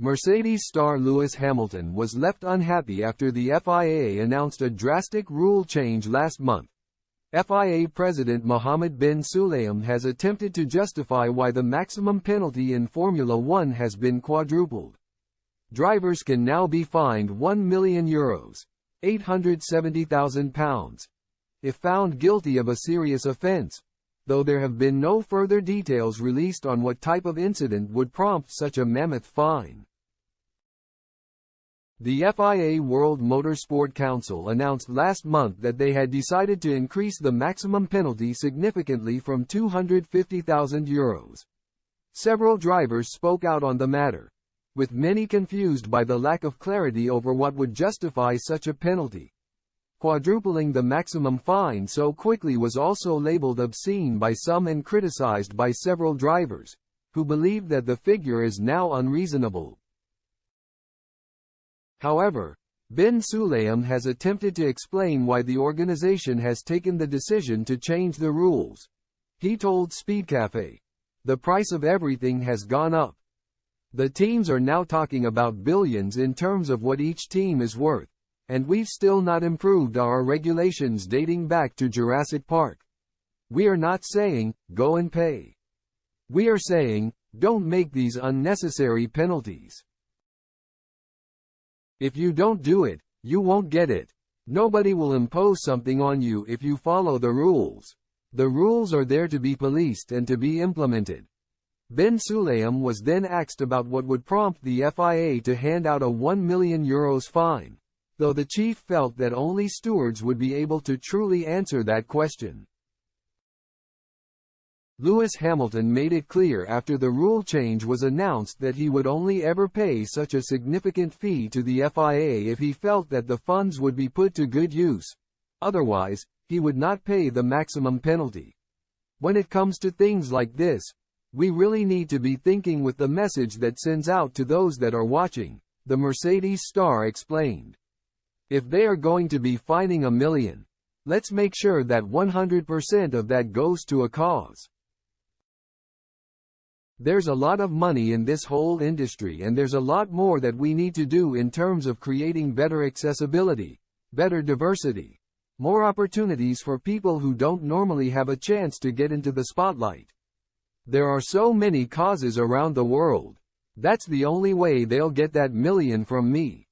Mercedes star Lewis Hamilton was left unhappy after the FIA announced a drastic rule change last month. FIA President Mohammed bin Sulayem has attempted to justify why the maximum penalty in Formula One has been quadrupled. Drivers can now be fined €1 million, £870,000, if found guilty of a serious offence, though there have been no further details released on what type of incident would prompt such a mammoth fine. The FIA World Motorsport Council announced last month that they had decided to increase the maximum penalty significantly from €250,000. Several drivers spoke out on the matter, with many confused by the lack of clarity over what would justify such a penalty. Quadrupling the maximum fine so quickly was also labeled obscene by some and criticized by several drivers, who believe that the figure is now unreasonable. However, bin Sulayem has attempted to explain why the organization has taken the decision to change the rules. He told Speedcafe, "The price of everything has gone up. The teams are now talking about billions in terms of what each team is worth, and we've still not improved our regulations dating back to Jurassic Park. We are not saying, go and pay. We are saying, don't make these unnecessary penalties. If you don't do it, you won't get it. Nobody will impose something on you if you follow the rules. The rules are there to be policed and to be implemented." Bin Sulayem was then asked about what would prompt the FIA to hand out a €1 million fine, though the chief felt that only stewards would be able to truly answer that question. Lewis Hamilton made it clear after the rule change was announced that he would only ever pay such a significant fee to the FIA if he felt that the funds would be put to good use. Otherwise, he would not pay the maximum penalty. "When it comes to things like this, we really need to be thinking with the message that sends out to those that are watching," the Mercedes star explained. "If they are going to be fining $1 million, let's make sure that 100% of that goes to a cause. There's a lot of money in this whole industry, and there's a lot more that we need to do in terms of creating better accessibility, better diversity, more opportunities for people who don't normally have a chance to get into the spotlight. There are so many causes around the world. That's the only way they'll get that $1 million from me."